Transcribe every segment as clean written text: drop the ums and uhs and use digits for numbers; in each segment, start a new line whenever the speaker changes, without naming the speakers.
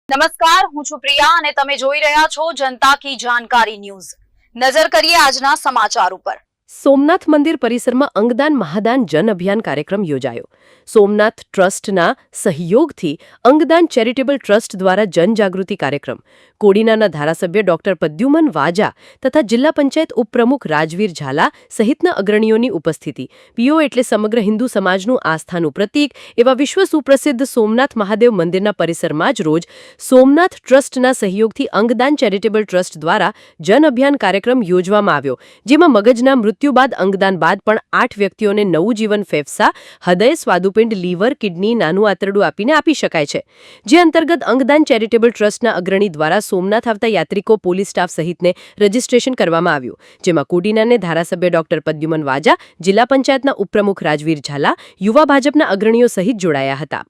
નમસ્કાર, હું છું પ્રિયા અને તમે જોઈ રહ્યા છો જનતા કી જાણકારી ન્યૂઝ। નજર કરીએ આજના સમાચાર ઉપર।
સોમનાથ મંદિર પરિસરમાં અંગદાન મહાદાન જન અભિયાન કાર્યક્રમ યોજાયો। સોમનાથ ટ્રસ્ટના સહયોગથી અંગદાન ચેરિટેબલ ટ્રસ્ટ દ્વારા જનજાગૃતિ કાર્યક્રમ કોડીનાના ધારાસભ્ય ડોક્ટર પ્રદ્યુમન વાજા તથા જિલ્લા પંચાયત ઉપપ્રમુખ રાજવીર ઝાલા સહિતના અગ્રણીઓની ઉપસ્થિતિ। પીઓ એટલે સમગ્ર હિન્દુ સમાજનું આસ્થાનું પ્રતીક એવા વિશ્વ સુપ્રસિદ્ધ સોમનાથ મહાદેવ મંદિરના પરિસરમાં જ રોજ સોમનાથ ટ્રસ્ટના સહયોગથી અંગદાન ચેરિટેબલ ટ્રસ્ટ દ્વારા જન અભિયાન કાર્યક્રમ યોજવામાં આવ્યો, જેમાં મગજના મૃત્યુ બાદ અંગદાન બાદ પણ 8 વ્યક્તિઓને નવું જીવન ફેફસા, હૃદય, સ્વાદુપિંડ, લીવર, કિડની, નાનું આંતરડું આપીને આપી શકાય છે। જે અંતર્ગત અંગદાન ચેરિટેબલ ટ્રસ્ટના અગ્રણી દ્વારા સોમનાથ આવતા યાત્રિકો, પોલીસ સ્ટાફ સહિતને રજીસ્ટ્રેશન કરવામાં આવ્યું, જેમાં કોડીનાને ધારાસભ્ય ડોક્ટર પ્રદ્યુમન વાજા, જિલ્લા પંચાયતના ઉપપ્રમુખ રાજવીર ઝાલા, યુવા ભાજપના અગ્રણીઓ સહિત જોડાયા હતા।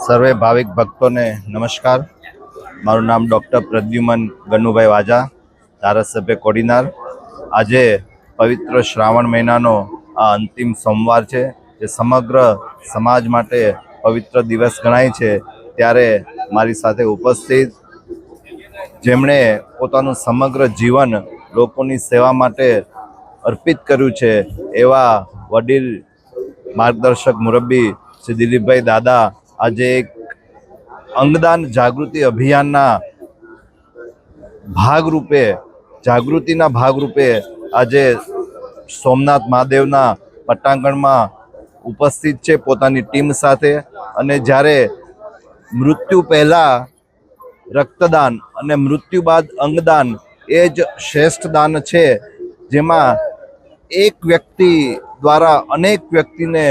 સર્વે ભાવિક ભક્તોને નમસ્કાર। મારું નામ ડૉક્ટર પ્રદ્યુમન ગનુભાઈ વાજા, ધારાસભ્ય કોડીનાર। આજે પવિત્ર શ્રાવણ મહિનાનો આ અંતિમ સોમવાર છે, જે સમગ્ર સમાજ માટે પવિત્ર દિવસ ગણાય છે। ત્યારે મારી સાથે ઉપસ્થિત જેમણે પોતાનું સમગ્ર જીવન લોકોની સેવા માટે અર્પિત કર્યું છે એવા વડીલ માર્ગદર્શક મુરબ્બી શ્રી દિલીપભાઈ દાદા આજે એક અંગદાન જાગૃતિ અભિયાનના જાગૃતિના ભાગરૂપે આજે સોમનાથ મહાદેવના પટાંગણમાં ઉપસ્થિત છે પોતાની ટીમ સાથે। અને જ્યારે મૃત્યુ પહેલાં રક્તદાન અને મૃત્યુ બાદ અંગદાન એ જ શ્રેષ્ઠ દાન છે, જેમાં એક વ્યક્તિ દ્વારા અનેક વ્યક્તિને